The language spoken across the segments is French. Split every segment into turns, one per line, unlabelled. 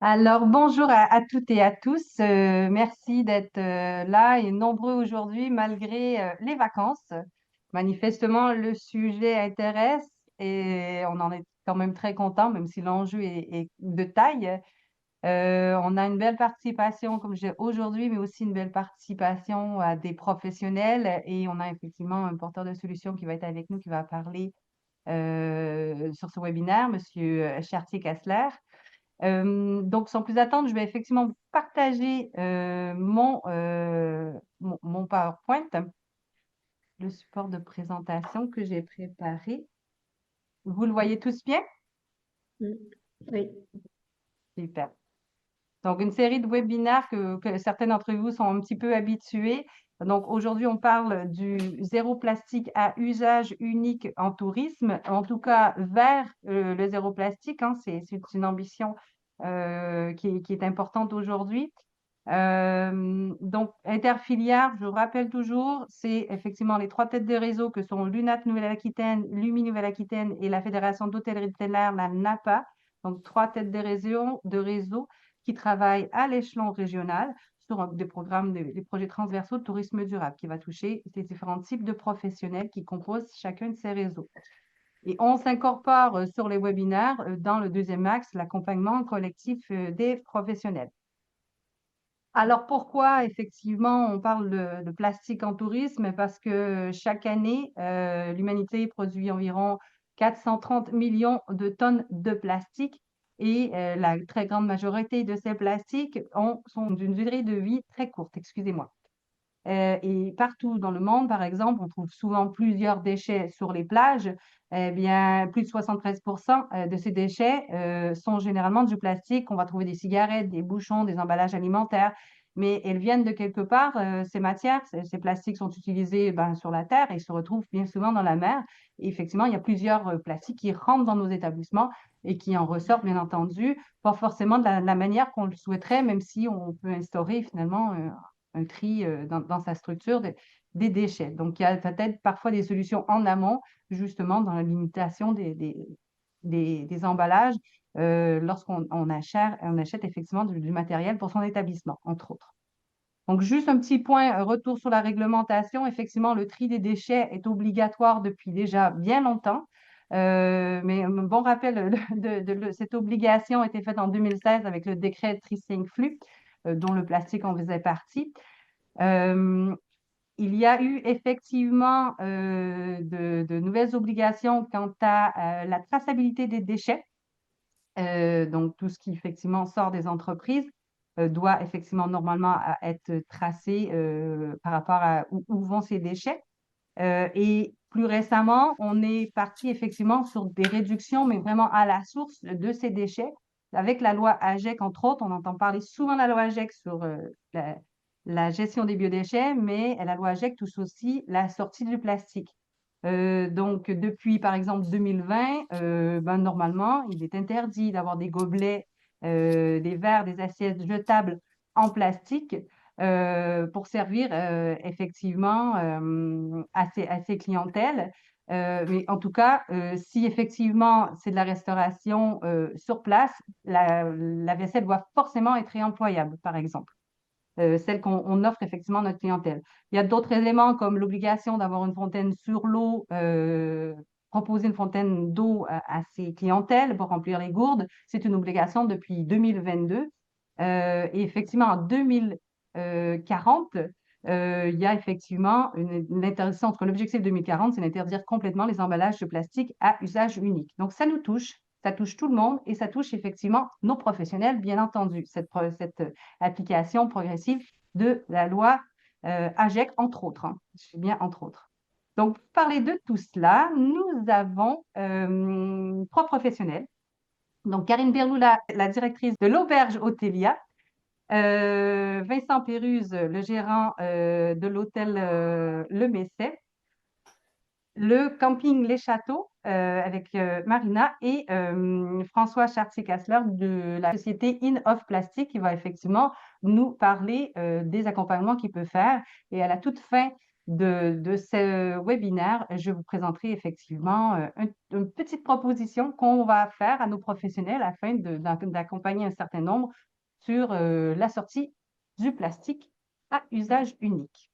Alors, bonjour à toutes et à tous. Merci d'être là et nombreux aujourd'hui malgré les vacances. Manifestement, le sujet intéresse et on en est quand même très content, même si l'enjeu est de taille. On a une belle participation, comme j'ai aujourd'hui, mais aussi une belle participation à des professionnels et on a effectivement un porteur de solutions qui va être avec nous, qui va parler sur ce webinaire, Monsieur Chartier-Kassler. Donc, sans plus attendre, je vais effectivement vous partager mon PowerPoint, le support de présentation que j'ai préparé. Vous le voyez tous bien?
Mm. Oui.
Super. Donc, une série de webinaires que certains d'entre vous sont un petit peu habitués. Donc, aujourd'hui, on parle du zéro plastique à usage unique en tourisme, en tout cas vers le zéro plastique, hein. C'est une ambition qui est importante aujourd'hui. Donc, Interfilière, je vous rappelle toujours, c'est effectivement les trois têtes de réseau que sont l'UNAT Nouvelle-Aquitaine, l'UMI Nouvelle-Aquitaine et la Fédération d'hôtellerie de plein air, la NAPA. Donc, trois têtes de réseau qui travaillent à l'échelon régional sur des programmes, des projets transversaux de tourisme durable qui va toucher ces différents types de professionnels qui composent chacun de ces réseaux. Et on s'incorpore sur les webinaires dans le deuxième axe, l'accompagnement collectif des professionnels. Alors pourquoi effectivement on parle de plastique en tourisme? Parce que chaque année, l'humanité produit environ 430 millions de tonnes de plastique et la très grande majorité de ces plastiques sont d'une durée de vie très courte, excusez-moi. Et partout dans le monde, par exemple, on trouve souvent plusieurs déchets sur les plages. Eh bien, plus de 73% de ces déchets sont généralement du plastique. On va trouver des cigarettes, des bouchons, des emballages alimentaires, mais elles viennent de quelque part. Ces matières, ces plastiques sont utilisés sur la terre et se retrouvent bien souvent dans la mer. Et effectivement, il y a plusieurs plastiques qui rentrent dans nos établissements et qui en ressortent, bien entendu, pas forcément de la manière qu'on le souhaiterait, même si on peut instaurer finalement un tri dans sa structure des déchets. Donc, il y a peut-être parfois des solutions en amont, justement, dans la limitation des emballages lorsqu'on on achète effectivement du matériel pour son établissement, entre autres. Donc, juste un petit point, retour sur la réglementation. Effectivement, le tri des déchets est obligatoire depuis déjà bien longtemps. Mais un bon rappel cette obligation a été faite en 2016 avec le décret Tri-5 flux, dont le plastique en faisait partie. Euh, il y a eu effectivement de nouvelles obligations quant à la traçabilité des déchets. Donc, tout ce qui effectivement sort des entreprises doit effectivement normalement être tracé par rapport à où vont ces déchets. Et plus récemment, on est parti effectivement sur des réductions, mais vraiment à la source de ces déchets. Avec la loi AGEC, entre autres, on entend parler souvent de la loi AGEC sur la gestion des biodéchets, mais la loi AGEC touche aussi la sortie du plastique. Donc, depuis, par exemple, 2020, normalement, il est interdit d'avoir des gobelets, des verres, des assiettes jetables en plastique pour servir effectivement à ces clientèles. Mais en tout cas, si effectivement c'est de la restauration sur place, la vaisselle doit forcément être réemployable, par exemple. Celle qu'on offre effectivement à notre clientèle. Il y a d'autres éléments comme l'obligation d'avoir une fontaine sur l'eau, proposer une fontaine d'eau à ses clientèles pour remplir les gourdes. C'est une obligation depuis 2022. Et effectivement, en 2040, il y a effectivement une interdiction entre l'objectif 2040, c'est d'interdire complètement les emballages de plastique à usage unique. Donc, ça nous touche. Ça touche tout le monde et ça touche effectivement nos professionnels, bien entendu, cette application progressive de la loi AGEC, entre autres. Hein. Je suis bien entre autres. Donc, pour parler de tout cela, nous avons trois professionnels. Donc, Karine Berlou, la directrice de l'auberge Hôtelia, Vincent Péruse, le gérant de l'hôtel Le Messet, le camping Les Châteaux avec Marina et François Chartier-Kassler de la société In-Off Plastic qui va effectivement nous parler des accompagnements qu'il peut faire. Et à la toute fin de ce webinaire, je vous présenterai effectivement une petite proposition qu'on va faire à nos professionnels afin d'accompagner un certain nombre sur la sortie du plastique à usage unique.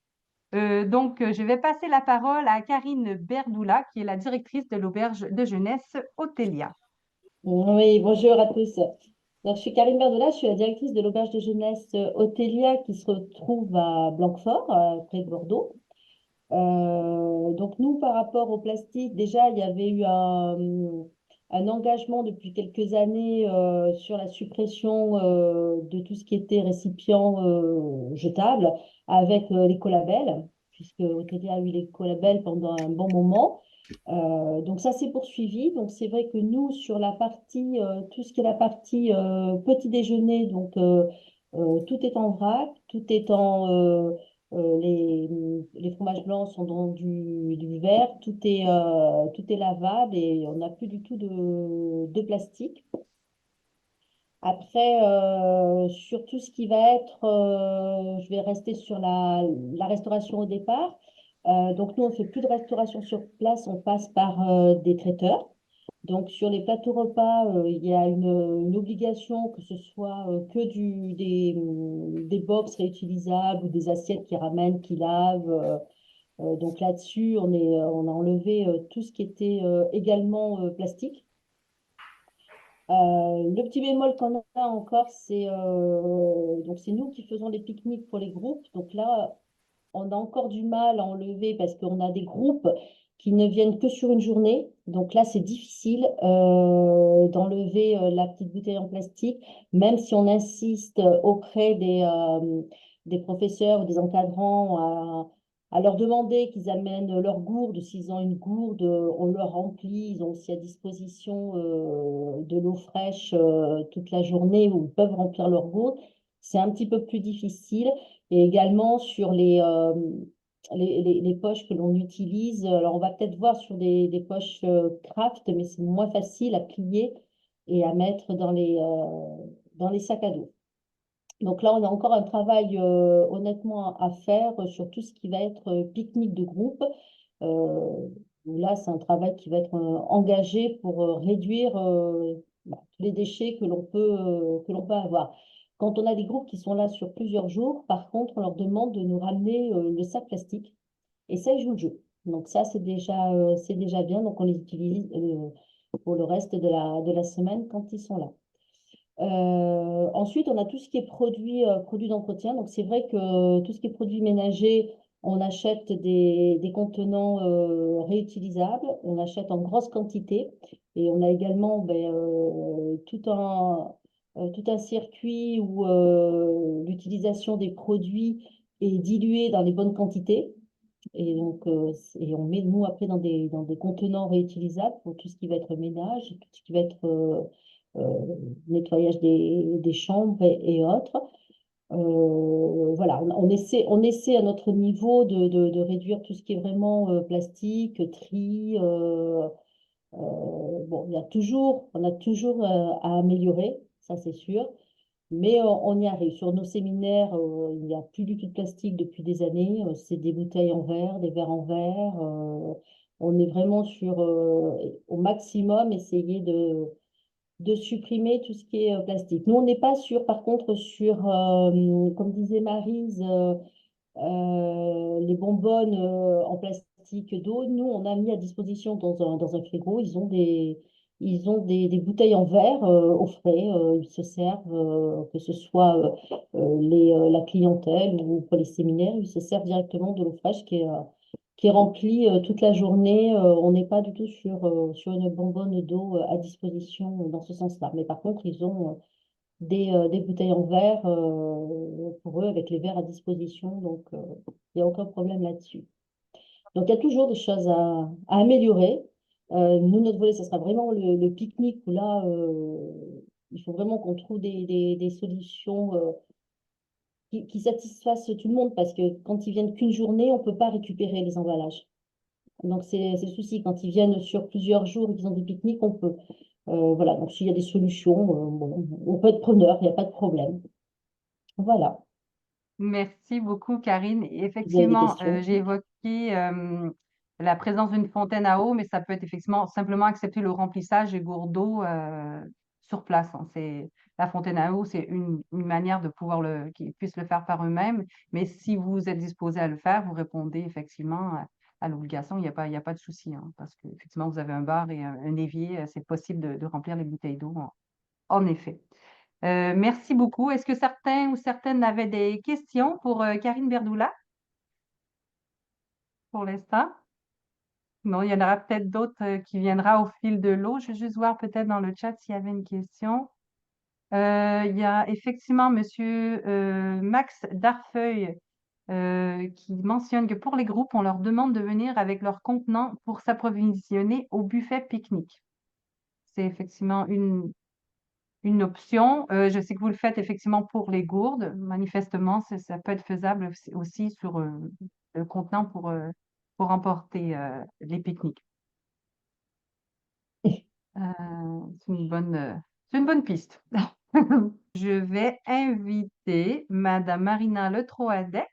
Je vais passer la parole à Karine Berdoula, qui est la directrice de l'auberge de jeunesse Otelia.
Oui, bonjour à tous. Donc, je suis Karine Berdola, je suis la directrice de l'auberge de jeunesse Otelia qui se retrouve à Blanquefort, près de Bordeaux. Donc, nous, par rapport au plastique, déjà, il y avait eu un engagement depuis quelques années sur la suppression de tout ce qui était récipient jetable avec l'écolabel, puisque Otelia a eu l'écolabel pendant un bon moment. Donc ça s'est poursuivi. Donc c'est vrai que nous, sur la partie, tout ce qui est la partie petit déjeuner, tout est en vrac, tout est les fromages blancs sont dans du verre, tout est lavable et on n'a plus du tout de plastique. Après, sur tout ce qui va être, je vais rester sur la restauration au départ. Donc, nous, on ne fait plus de restauration sur place, on passe par des traiteurs. Donc, sur les plateaux repas, il y a une obligation que ce soit des box réutilisables ou des assiettes qui ramènent, qui lavent. Donc, là-dessus, on a enlevé tout ce qui était également plastique. Le petit bémol qu'on a encore, c'est nous qui faisons les pique-niques pour les groupes. Donc là, on a encore du mal à enlever parce qu'on a des groupes qui ne viennent que sur une journée. Donc là, c'est difficile d'enlever la petite bouteille en plastique, même si on insiste auprès des professeurs ou des encadrants à leur demander qu'ils amènent leur gourde. S'ils ont une gourde, on leur remplit. Ils ont aussi à disposition de l'eau fraîche toute la journée où ils peuvent remplir leur gourde. C'est un petit peu plus difficile. Et également sur les poches que l'on utilise. Alors, on va peut-être voir sur des poches craft, mais c'est moins facile à plier et à mettre dans les sacs à dos. Donc là, on a encore un travail honnêtement à faire sur tout ce qui va être pique-nique de groupe. Là, c'est un travail qui va être engagé pour réduire tous les déchets que l'on peut avoir. Quand on a des groupes qui sont là sur plusieurs jours, par contre, on leur demande de nous ramener le sac plastique. Et ça, ils jouent le jeu. Donc ça, c'est déjà bien. Donc on les utilise pour le reste de la semaine quand ils sont là. Ensuite, on a tout ce qui est produits d'entretien. Donc, c'est vrai que tout ce qui est produits ménagers, on achète des contenants réutilisables. On achète en grosse quantité. Et on a également tout un circuit où l'utilisation des produits est diluée dans les bonnes quantités. Et donc, et on met, nous, après, dans des contenants réutilisables pour tout ce qui va être ménage, tout ce qui va être nettoyage des chambres et autres. Voilà, on essaie à notre niveau de réduire tout ce qui est vraiment plastique, tri. Bon, on a toujours à améliorer, ça c'est sûr. Mais on y arrive. Sur nos séminaires, il n'y a plus du tout de plastique depuis des années. C'est des bouteilles en verre, des verres en verre. On est vraiment sur, au maximum, essayer de supprimer tout ce qui est plastique. Nous, on n'est pas sûr, par contre, comme disait Maryse, les bonbonnes en plastique d'eau. Nous, on a mis à disposition dans un frigo. Ils ont des bouteilles en verre au frais. Ils se servent, que ce soit la clientèle ou pour les séminaires, ils se servent directement de l'eau fraîche qui est remplie toute la journée. On n'est pas du tout sur une bonbonne d'eau à disposition dans ce sens-là. Mais par contre, ils ont des bouteilles en verre pour eux avec les verres à disposition. Donc, il n'y a aucun problème là-dessus. Donc, il y a toujours des choses à améliorer. Nous, notre volet, ce sera vraiment le pique-nique où là, il faut vraiment qu'on trouve des solutions qui satisfassent tout le monde parce que quand ils viennent qu'une journée, on ne peut pas récupérer les emballages. Donc, c'est le souci. Quand ils viennent sur plusieurs jours et qu'ils ont des pique-niques, on peut. Voilà, donc s'il y a des solutions, bon, on peut être preneur, il n'y a pas de problème. Voilà.
Merci beaucoup, Karine. Et
Vous avez des
effectivement,
questions?
j'ai évoqué la présence d'une fontaine à eau, mais ça peut être effectivement simplement accepter le remplissage des gourdes d'eau sur place, hein. La fontaine à eau, c'est une manière de pouvoir qu'ils puissent le faire par eux-mêmes. Mais si vous êtes disposé à le faire, vous répondez effectivement à l'obligation. Il y a pas de souci, hein, parce qu'effectivement, vous avez un bar et un évier, c'est possible de remplir les bouteilles d'eau, en effet. Merci beaucoup. Est-ce que certains ou certaines avaient des questions pour Karine Berdoula pour l'instant? Non, il y en aura peut-être d'autres qui viendra au fil de l'eau. Je vais juste voir peut-être dans le chat s'il y avait une question. Il y a effectivement Monsieur Max Darfeuille qui mentionne que pour les groupes, on leur demande de venir avec leur contenant pour s'approvisionner au buffet pique-nique. C'est effectivement une option. Je sais que vous le faites effectivement pour les gourdes. Manifestement, ça peut être faisable aussi sur le contenant pour emporter les pique-niques. C'est une bonne piste. Je vais inviter Madame Marina Letroadec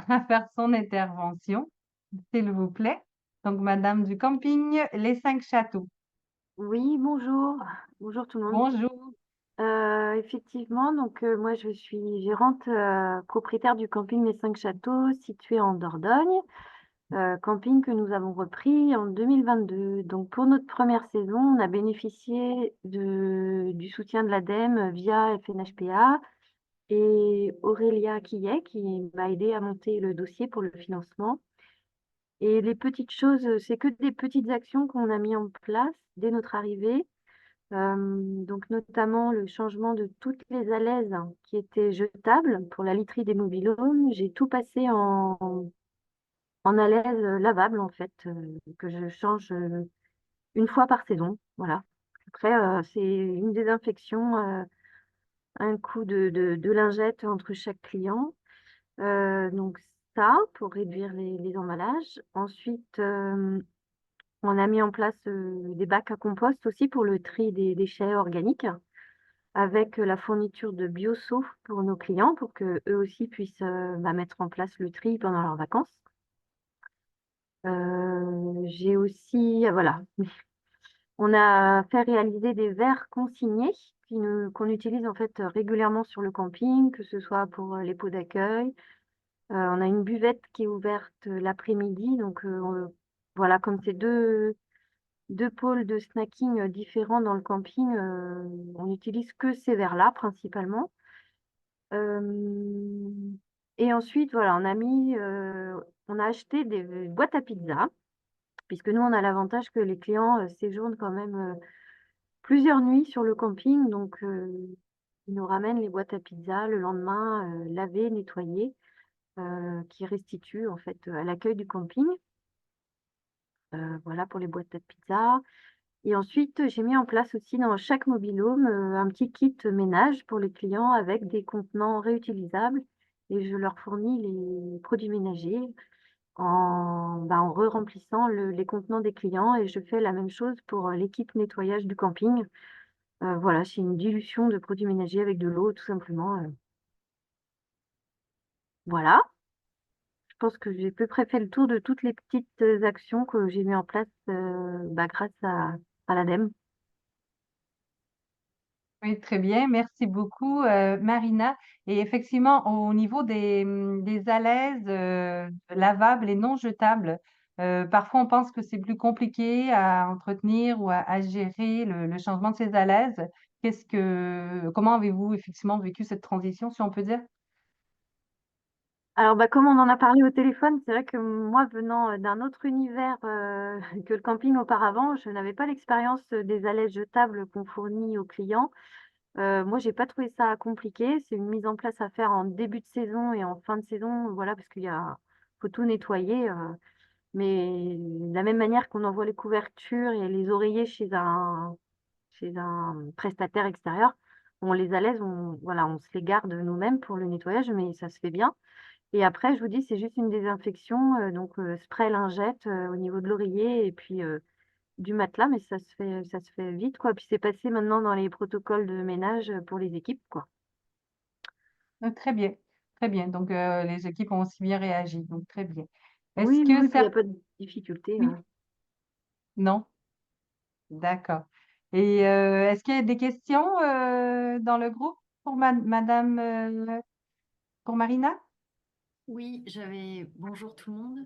à faire son intervention, s'il vous plaît. Donc, Madame du camping Les Cinq Châteaux.
Oui, bonjour. Bonjour tout le monde.
Bonjour.
Effectivement, donc moi je suis gérante propriétaire du camping Les Cinq Châteaux situé en Dordogne, camping que nous avons repris en 2022. Donc pour notre première saison, on a bénéficié du soutien de l'ADEME via FNHPA et Aurélia Quillet qui m'a aidé à monter le dossier pour le financement. Et les petites choses, c'est que des petites actions qu'on a mis en place dès notre arrivée. Donc notamment le changement de toutes les alaises qui étaient jetables pour la literie des mobil-homes. J'ai tout passé en alaise lavable en fait, que je change une fois par saison. Voilà. Après, c'est une désinfection, un coup de lingette entre chaque client. Donc ça, pour réduire les emballages. Ensuite, on a mis en place des bacs à compost aussi pour le tri des déchets organiques, avec la fourniture de bioseau pour nos clients, pour que eux aussi puissent mettre en place le tri pendant leurs vacances. J'ai aussi, voilà, on a fait réaliser des verres consignés qu'on utilise en fait régulièrement sur le camping, que ce soit pour les pots d'accueil. On a une buvette qui est ouverte l'après-midi, donc voilà, comme c'est deux pôles de snacking différents dans le camping, on n'utilise que ces verres-là principalement. Euh, et ensuite, voilà, on a acheté des boîtes à pizza, puisque nous, on a l'avantage que les clients séjournent quand même plusieurs nuits sur le camping, donc ils nous ramènent les boîtes à pizza le lendemain, lavées, nettoyées, qui restituent en fait à l'accueil du camping. Voilà pour les boîtes à pizza. Et ensuite, j'ai mis en place aussi dans chaque mobil-home un petit kit ménage pour les clients avec des contenants réutilisables et je leur fournis les produits ménagers en re-remplissant les contenants des clients et je fais la même chose pour l'équipe nettoyage du camping. Voilà, c'est une dilution de produits ménagers avec de l'eau tout simplement. Voilà, je pense que j'ai à peu près fait le tour de toutes les petites actions que j'ai mis en place grâce à l'ADEME.
Oui, très bien. Merci beaucoup, Marina. Et effectivement, au niveau des alaises lavables et non jetables, parfois on pense que c'est plus compliqué à entretenir ou à gérer le changement de ces alaises. Comment avez-vous effectivement vécu cette transition, si on peut dire?
Alors, comme on en a parlé au téléphone, c'est vrai que moi, venant d'un autre univers que le camping auparavant, je n'avais pas l'expérience des alaises jetables qu'on fournit aux clients. Moi, j'ai pas trouvé ça compliqué. C'est une mise en place à faire en début de saison et en fin de saison, voilà, parce faut tout nettoyer. Mais de la même manière qu'on envoie les couvertures et les oreillers chez un prestataire extérieur, on les alaises, voilà, on se les garde nous-mêmes pour le nettoyage, mais ça se fait bien. Et après, je vous dis, c'est juste une désinfection, donc spray lingette au niveau de l'oreiller et puis du matelas, mais ça se fait vite, quoi. Puis c'est passé maintenant dans les protocoles de ménage pour les équipes, quoi.
Très bien. Très bien. Donc, les équipes ont aussi bien réagi. Donc, très bien. Est-ce
Oui, oui,
que
oui, puis il n'y
ça...
a pas de difficulté,
Oui,
hein.
non? D'accord. Et est-ce qu'il y a des questions dans le groupe pour Madame, pour Marina?
Oui, bonjour tout le monde.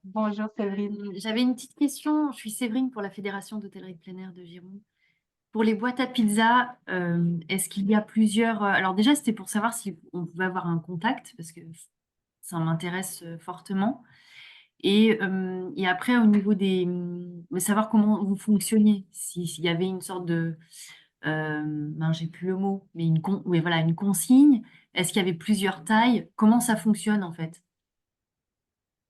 Bonjour Séverine.
J'avais une petite question. Je suis Séverine pour la Fédération d'hôtellerie de plein air de Gironde. Pour les boîtes à pizza, est-ce qu'il y a plusieurs... alors déjà, c'était pour savoir si on pouvait avoir un contact, parce que ça m'intéresse fortement. Et après, au niveau savoir comment vous fonctionnez, s'il y avait une sorte de... j'ai plus le mot, mais oui, voilà, une consigne. Est-ce qu'il y avait plusieurs tailles? Comment ça fonctionne en fait?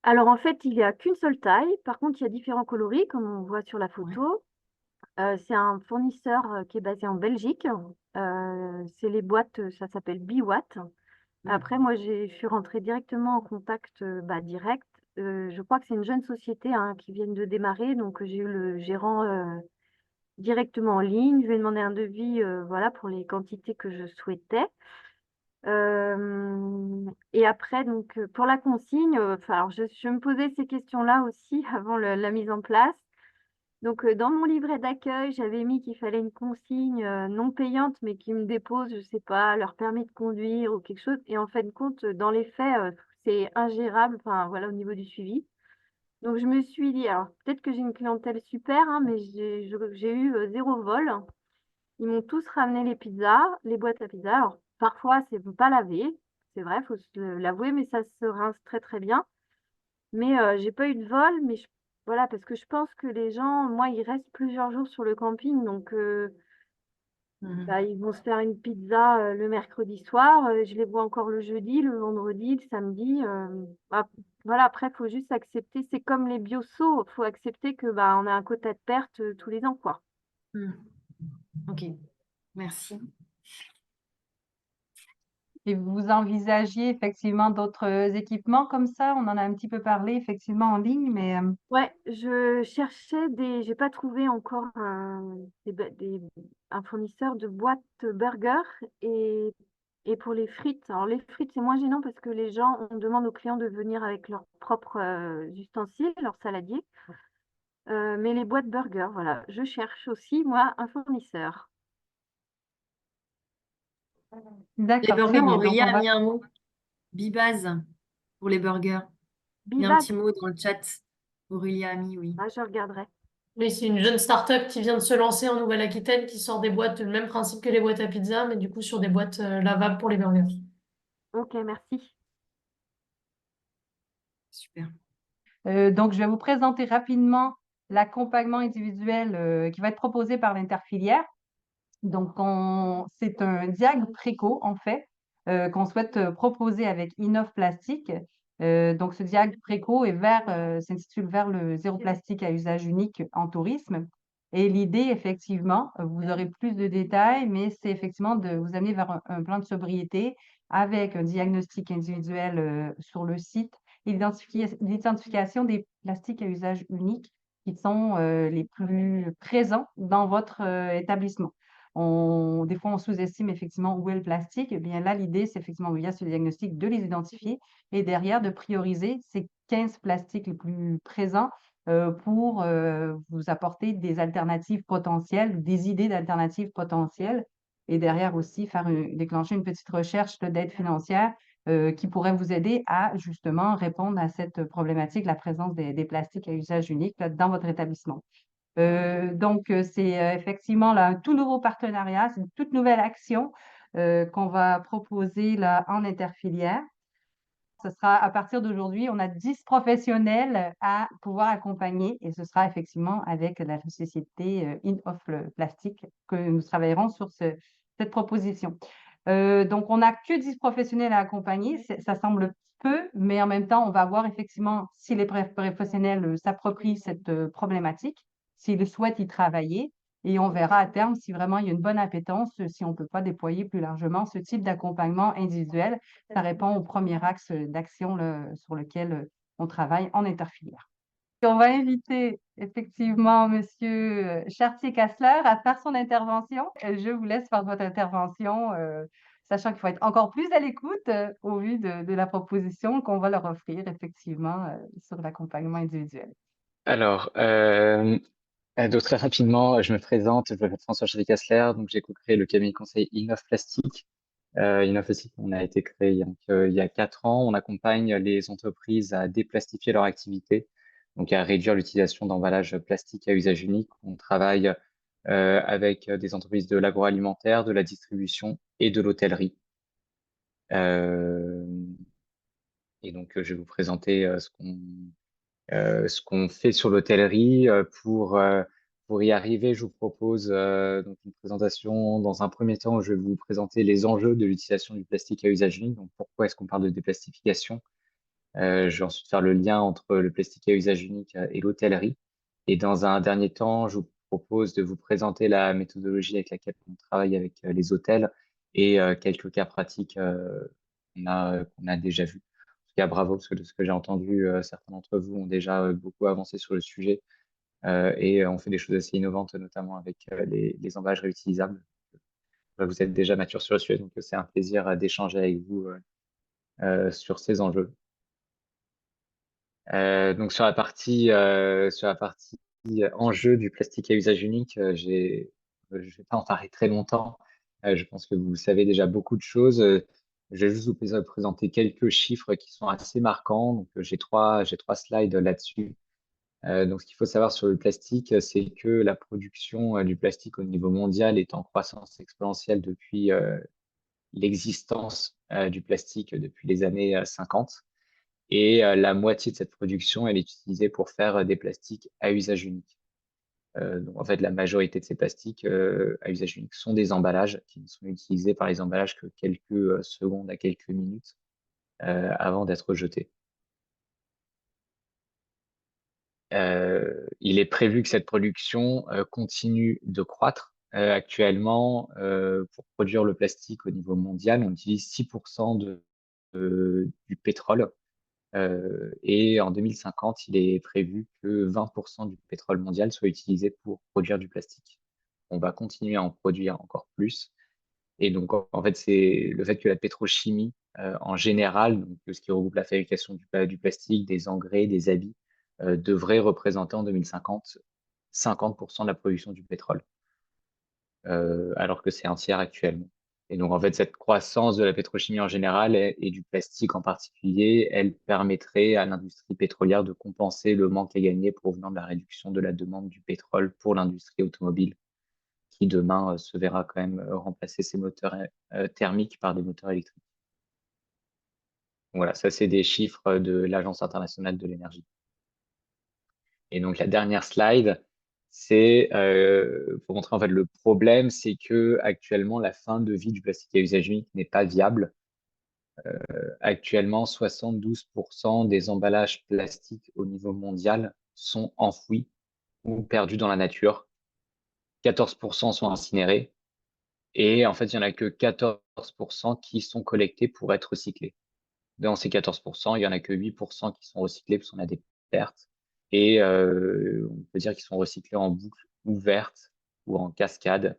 Alors en fait, il n'y a qu'une seule taille. Par contre, il y a différents coloris, comme on voit sur la
Ouais.
photo. C'est un fournisseur qui est basé en Belgique. C'est les boîtes, ça s'appelle Biwatt. Après, moi, je suis rentrée directement en contact direct. Je crois que c'est une jeune société hein, qui vient de démarrer. Donc, j'ai eu le gérant directement en ligne. Je lui ai demandé un devis voilà, pour les quantités que je souhaitais. Et après, donc, pour la consigne, alors je me posais ces questions-là aussi avant la mise en place. Donc, dans mon livret d'accueil, j'avais mis qu'il fallait une consigne non payante, mais qui me dépose, je sais pas, leur permis de conduire ou quelque chose. Et en fin de compte, dans les faits, c'est ingérable, enfin, voilà, au niveau du suivi. Donc, je me suis dit, alors, peut-être que j'ai une clientèle super, hein, mais j'ai eu 0 vol. Ils m'ont tous ramené les pizzas, les boîtes à pizza. Alors, parfois, c'est pas lavé, c'est vrai, faut l'avouer, mais ça se rince très, très bien. Mais j'ai pas eu de vol, mais voilà, parce que je pense que les gens, moi, ils restent plusieurs jours sur le camping, donc
Mhm.
ils vont se faire une pizza le mercredi soir. Je les vois encore le jeudi, le vendredi, le samedi. Voilà, après, il faut juste accepter. C'est comme les biosos, il faut accepter que on a un quota de perte tous les ans, quoi.
Mhm. Ok, merci.
Et vous envisagiez effectivement d'autres équipements comme ça? On en a un petit peu parlé effectivement en ligne, mais
Ouais, je cherchais j'ai pas trouvé encore un fournisseur de boîtes burger et pour les frites. Alors les frites, c'est moins gênant parce que les gens, on demande aux clients de venir avec leurs propres ustensiles, leurs saladiers. Mais les boîtes burger, voilà, je cherche aussi, moi, un fournisseur.
Les
d'accord, très
burgers,
bien. Donc
Aurélia
on
a
va...
mis un mot. Bibaz pour les burgers. Il y a un
Bibaz,
petit mot dans le chat. Aurélia a mis, oui.
je regarderai.
Oui, c'est une jeune start-up qui vient de se lancer en Nouvelle-Aquitaine, qui sort des boîtes, le même principe que les boîtes à pizza, mais du coup sur des boîtes lavables pour les burgers.
Ok, merci.
Super.
Donc, je vais vous présenter rapidement l'accompagnement individuel qui va être proposé par l'interfilière. Donc, c'est un diag préco, en fait, qu'on souhaite proposer avec Innov Plastique. Donc, ce diag préco s'intitule vers le zéro plastique à usage unique en tourisme. Et l'idée, effectivement, vous aurez plus de détails, mais c'est effectivement de vous amener vers un plan de sobriété avec un diagnostic individuel sur le site et l'identification des plastiques à usage unique qui sont les plus présents dans votre établissement. Des fois, on sous-estime effectivement où est le plastique. Eh bien là, l'idée, c'est effectivement, via ce diagnostic, de les identifier et derrière de prioriser ces 15 plastiques les plus présents pour vous apporter des alternatives potentielles, des idées d'alternatives potentielles et derrière aussi déclencher une petite recherche d'aide financière qui pourrait vous aider à justement répondre à cette problématique, la présence des plastiques à usage unique là, dans votre établissement. Donc, c'est effectivement là, un tout nouveau partenariat, c'est une toute nouvelle action qu'on va proposer là, en interfilière. Ce sera à partir d'aujourd'hui, on a 10 professionnels à pouvoir accompagner et ce sera effectivement avec la société In-Off Plastique que nous travaillerons sur cette proposition. Donc, on n'a que 10 professionnels à accompagner. Ça semble peu, mais en même temps, on va voir effectivement si les professionnels s'approprient cette problématique, s'ils souhaitent y travailler. Et on verra à terme si vraiment il y a une bonne appétence, si on ne peut pas déployer plus largement ce type d'accompagnement individuel. Ça répond au premier axe d'action là, sur lequel on travaille en interfilière. On va inviter effectivement Monsieur Chartier-Kassler à faire son intervention. Je vous laisse faire votre intervention sachant qu'il faut être encore plus à l'écoute au vu de la proposition qu'on va leur offrir effectivement sur l'accompagnement individuel.
Alors, donc très rapidement, je me présente, je m'appelle François Kassler, donc j'ai co-créé le cabinet de conseil Innov Plastique. Innov Plastique, on a été créé donc, il y a 4 ans. On accompagne les entreprises à déplastifier leur activité, donc à réduire l'utilisation d'emballages plastiques à usage unique. On travaille avec des entreprises de l'agroalimentaire, de la distribution et de l'hôtellerie. Euh, et donc, je vais vous présenter ce qu'on fait sur l'hôtellerie. Pour y arriver, je vous propose donc une présentation. Dans un premier temps, je vais vous présenter les enjeux de l'utilisation du plastique à usage unique. Donc, pourquoi est-ce qu'on parle de déplastification? Je vais ensuite faire le lien entre le plastique à usage unique et l'hôtellerie. Et dans un dernier temps, je vous propose de vous présenter la méthodologie avec laquelle on travaille avec les hôtels et quelques cas pratiques qu'on a déjà vus. En tout cas, bravo, parce que de ce que j'ai entendu, certains d'entre vous ont déjà beaucoup avancé sur le sujet et on fait des choses assez innovantes, notamment avec les emballages réutilisables. Vous êtes déjà mature sur le sujet, donc c'est un plaisir d'échanger avec vous sur ces enjeux. Donc sur la partie enjeu du plastique à usage unique, je vais pas en parler très longtemps. Je pense que vous savez déjà beaucoup de choses. Je vais juste vous présenter quelques chiffres qui sont assez marquants. Donc j'ai trois slides là-dessus. Donc ce qu'il faut savoir sur le plastique, c'est que la production du plastique au niveau mondial est en croissance exponentielle depuis l'existence du plastique depuis les années 50. Et la moitié de cette production, elle est utilisée pour faire des plastiques à usage unique. Donc en fait, la majorité de ces plastiques à usage unique sont des emballages qui ne sont utilisés par les emballages que quelques secondes à quelques minutes avant d'être jetés. Il est prévu que cette production continue de croître. Actuellement, pour produire le plastique au niveau mondial, on utilise 6% du pétrole. Et en 2050, il est prévu que 20% du pétrole mondial soit utilisé pour produire du plastique. On va continuer à en produire encore plus. Et donc, en fait, c'est le fait que la pétrochimie, en général, donc ce qui regroupe la fabrication du plastique, des engrais, des habits, devrait représenter en 2050 50% de la production du pétrole, alors que c'est un tiers actuellement. Et donc, en fait, cette croissance de la pétrochimie en général et du plastique en particulier, elle permettrait à l'industrie pétrolière de compenser le manque à gagner provenant de la réduction de la demande du pétrole pour l'industrie automobile, qui demain se verra quand même remplacer ses moteurs thermiques par des moteurs électriques. Voilà, ça c'est des chiffres de l'Agence internationale de l'énergie. Et donc la dernière slide, c'est pour montrer en fait le problème, c'est que actuellement la fin de vie du plastique à usage unique n'est pas viable. Actuellement, 72% des emballages plastiques au niveau mondial sont enfouis ou perdus dans la nature. 14% sont incinérés. Et en fait, il n'y en a que 14% qui sont collectés pour être recyclés. Dans ces 14%, il n'y en a que 8% qui sont recyclés parce qu'on a des pertes. Et on peut dire qu'ils sont recyclés en boucle ouverte ou en cascade.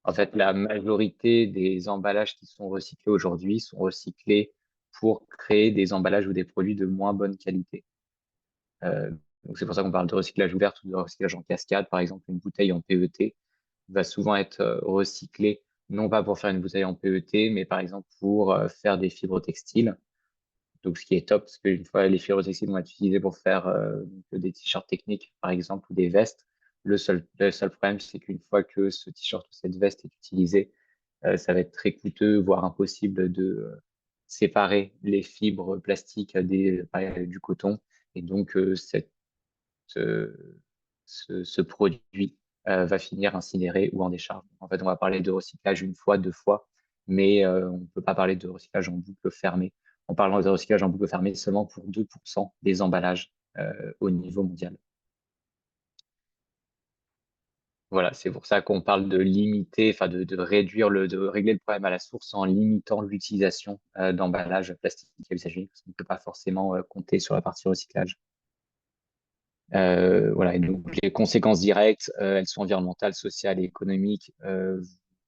En fait, la majorité des emballages qui sont recyclés aujourd'hui sont recyclés pour créer des emballages ou des produits de moins bonne qualité. Donc c'est pour ça qu'on parle de recyclage ouvert ou de recyclage en cascade. Par exemple, une bouteille en PET va souvent être recyclée, non pas pour faire une bouteille en PET, mais par exemple pour faire des fibres textiles. Donc ce qui est top, parce qu'une fois les fibres textiles vont être utilisées pour faire des t-shirts techniques, par exemple, ou des vestes, le seul problème, c'est qu'une fois que ce t-shirt ou cette veste est utilisée, ça va être très coûteux, voire impossible de séparer les fibres plastiques du coton. Et donc, ce produit va finir incinéré ou en décharge. En fait, on va parler de recyclage une fois, deux fois, mais on ne peut pas parler de recyclage en boucle fermée. En parlant de recyclage en boucle fermée seulement pour 2% des emballages au niveau mondial. Voilà, c'est pour ça qu'on parle de limiter, enfin de régler le problème à la source en limitant l'utilisation d'emballages plastiques à usage unique, parce qu'on ne peut pas forcément compter sur la partie recyclage. Voilà, et donc les conséquences directes, elles sont environnementales, sociales et économiques.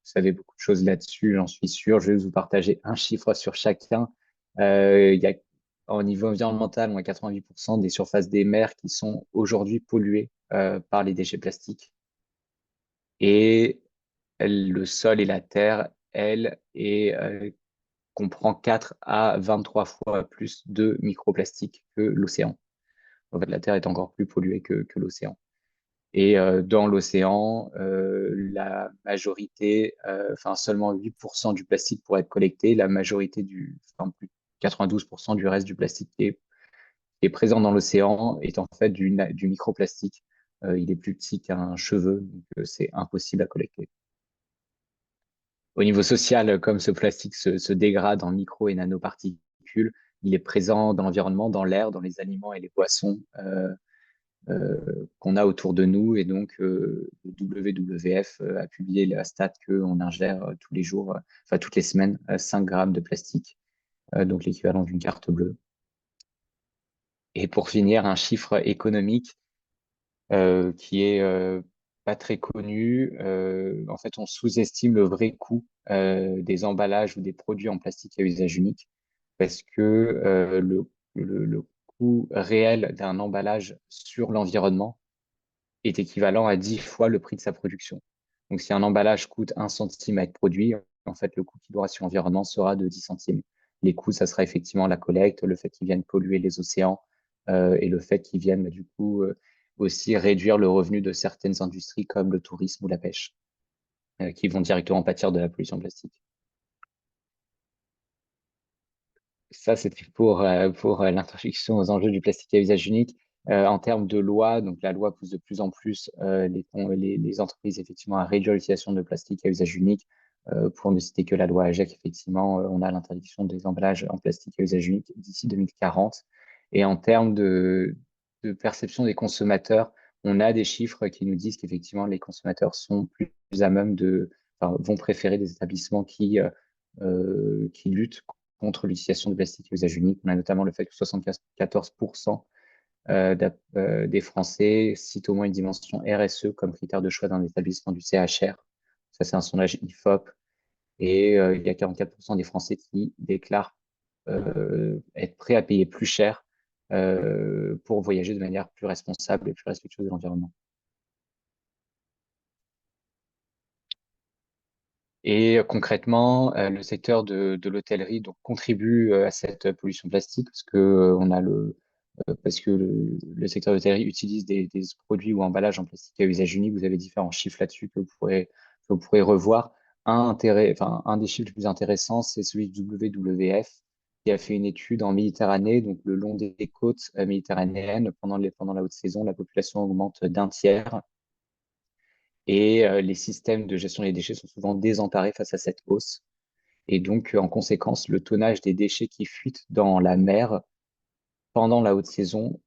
savez beaucoup de choses là-dessus, j'en suis sûr. Je vais vous partager un chiffre sur chacun. Il y a, au niveau environnemental, on a 88% des surfaces des mers qui sont aujourd'hui polluées par les déchets plastiques. Et le sol et la terre, elle, comprend 4 à 23 fois plus de microplastiques que l'océan. En fait, la Terre est encore plus polluée que l'océan. Et dans l'océan, la majorité, seulement 8% du plastique pourrait être collecté. La majorité plus de 92% du reste du plastique qui est présent dans l'océan est en fait du microplastique. Il est plus petit qu'un cheveu, donc c'est impossible à collecter. Au niveau social, comme ce plastique se dégrade en micro et nanoparticules, il est présent dans l'environnement, dans l'air, dans les aliments et les poissons qu'on a autour de nous. Et donc, le WWF a publié la stat qu'on ingère tous les jours, toutes les semaines, 5 grammes de plastique, donc l'équivalent d'une carte bleue. Et pour finir, un chiffre économique qui est pas très connu. En fait, on sous-estime le vrai coût des emballages ou des produits en plastique à usage unique parce que le coût réel d'un emballage sur l'environnement est équivalent à 10 fois le prix de sa production. Donc, si un emballage coûte 1 centime à être produit, en fait, le coût qu'il aura sur l'environnement sera de 10 centimes. Les coûts, ça sera effectivement la collecte, le fait qu'ils viennent polluer les océans et le fait qu'ils viennent, du coup, aussi réduire le revenu de certaines industries comme le tourisme ou la pêche, qui vont directement pâtir de la pollution plastique. Ça, c'était pour l'introduction aux enjeux du plastique à usage unique. En termes de loi, donc la loi pousse de plus en plus les entreprises effectivement à réduire l'utilisation de plastique à usage unique. Pour ne citer que la loi AGEC, effectivement, on a l'interdiction des emballages en plastique à usage unique d'ici 2040. Et en termes de perception des consommateurs, on a des chiffres qui nous disent qu'effectivement, les consommateurs sont plus à même vont préférer des établissements qui luttent contre l'utilisation de plastique à usage unique. On a notamment le fait que 74% des Français citent au moins une dimension RSE comme critère de choix d'un établissement du CHR. Ça, c'est un sondage IFOP. Et il y a 44% des Français qui déclarent être prêts à payer plus cher pour voyager de manière plus responsable et plus respectueuse de l'environnement. Et concrètement, le secteur de l'hôtellerie donc contribue à cette pollution plastique parce que le secteur de l'hôtellerie utilise des produits ou emballages en plastique à usage unique. Vous avez différents chiffres là-dessus que vous pourrez revoir. Un des chiffres les plus intéressants, c'est celui du WWF qui a fait une étude en Méditerranée, donc le long des côtes méditerranéennes. Pendant la haute saison, la population augmente d'un tiers. Et les systèmes de gestion des déchets sont souvent désemparés face à cette hausse. Et donc, en conséquence, le tonnage des déchets qui fuitent dans la mer pendant la haute saison,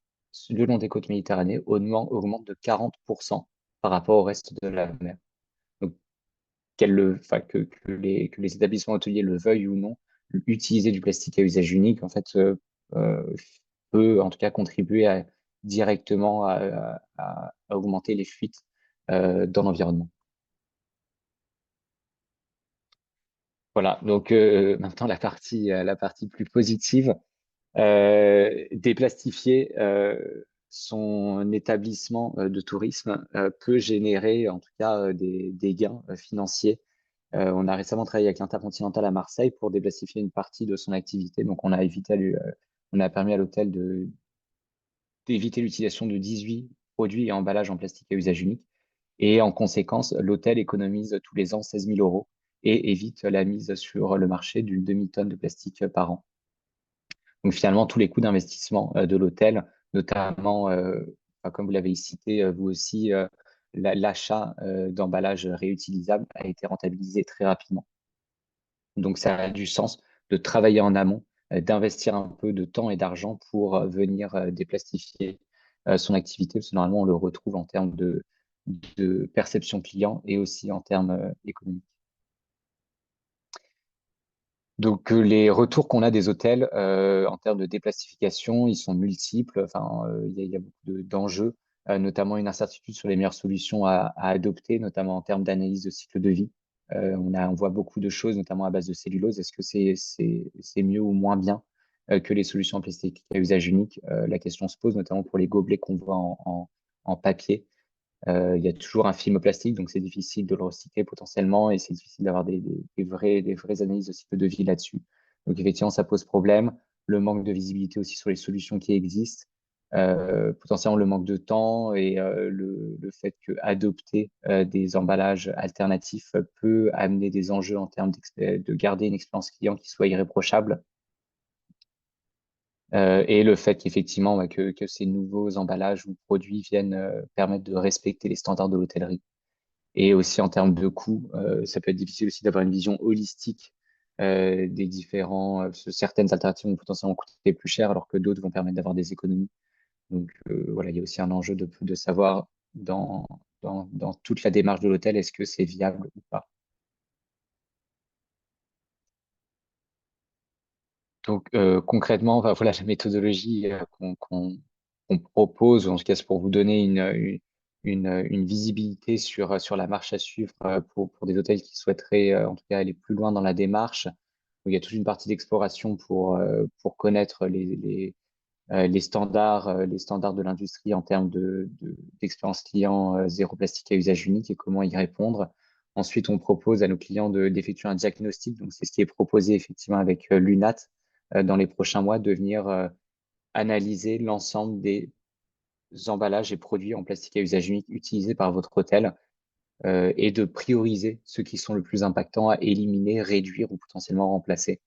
le long des côtes méditerranéennes, augmente de 40% par rapport au reste de la mer. Donc, que les établissements hôteliers le veuillent ou non, utiliser du plastique à usage unique, en fait, peut en tout cas contribuer directement à augmenter les fuites dans l'environnement. Voilà, donc maintenant la partie plus positive. Déplastifier son établissement de tourisme peut générer en tout cas des gains financiers. On a récemment travaillé avec l'Intercontinental à Marseille pour déplastifier une partie de son activité. Donc on a permis à l'hôtel d'éviter l'utilisation de 18 produits et emballages en plastique à usage unique. Et en conséquence, l'hôtel économise tous les ans 16 000 euros et évite la mise sur le marché d'une demi-tonne de plastique par an. Donc finalement, tous les coûts d'investissement de l'hôtel, notamment, comme vous l'avez cité, vous aussi, l'achat d'emballages réutilisables a été rentabilisé très rapidement. Donc ça a du sens de travailler en amont, d'investir un peu de temps et d'argent pour venir déplastifier son activité, parce que normalement, on le retrouve en termes de perception client et aussi en termes économiques. Donc, les retours qu'on a des hôtels en termes de déplastification, ils sont multiples. Il y a beaucoup d'enjeux, notamment une incertitude sur les meilleures solutions à adopter, notamment en termes d'analyse de cycle de vie. On voit beaucoup de choses, notamment à base de cellulose. Est-ce que c'est mieux ou moins bien que les solutions en plastique à usage unique? La question se pose, notamment pour les gobelets qu'on voit en papier. Il y a toujours un film plastique, donc c'est difficile de le recycler potentiellement et c'est difficile d'avoir des vraies analyses aussi peu de vie là-dessus. Donc effectivement, ça pose problème. Le manque de visibilité aussi sur les solutions qui existent, potentiellement le manque de temps et le fait que adopter des emballages alternatifs peut amener des enjeux en termes de garder une expérience client qui soit irréprochable. Et le fait qu'effectivement que ces nouveaux emballages ou produits viennent permettre de respecter les standards de l'hôtellerie. Et aussi en termes de coûts, ça peut être difficile aussi d'avoir une vision holistique des certaines alternatives vont potentiellement coûter plus cher alors que d'autres vont permettre d'avoir des économies. Donc voilà, il y a aussi un enjeu de savoir dans toute la démarche de l'hôtel, est-ce que c'est viable ou pas. Donc concrètement, voilà la méthodologie qu'on propose, en tout cas c'est pour vous donner une visibilité sur la marche à suivre pour des hôtels qui souhaiteraient en tout cas aller plus loin dans la démarche. Donc, il y a toute une partie d'exploration pour connaître les standards de l'industrie en termes d'expérience client zéro plastique à usage unique et comment y répondre. Ensuite, on propose à nos clients d'effectuer un diagnostic. Donc, c'est ce qui est proposé effectivement avec l'UNAT dans les prochains mois, de venir analyser l'ensemble des emballages et produits en plastique à usage unique utilisés par votre hôtel et de prioriser ceux qui sont le plus impactants à éliminer, réduire ou potentiellement remplacer.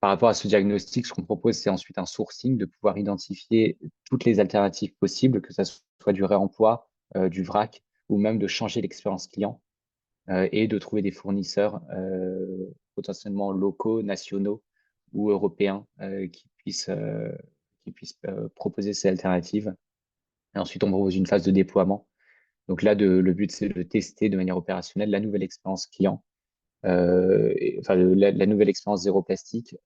Par rapport à ce diagnostic, ce qu'on propose, c'est ensuite un sourcing, de pouvoir identifier toutes les alternatives possibles, que ce soit du réemploi, du vrac, ou même de changer l'expérience client et de trouver des fournisseurs potentiellement locaux, nationaux ou européens qui puissent proposer ces alternatives. Et ensuite, on propose une phase de déploiement. Donc là, le but, c'est de tester de manière opérationnelle la nouvelle expérience client, enfin la nouvelle expérience zéro plastique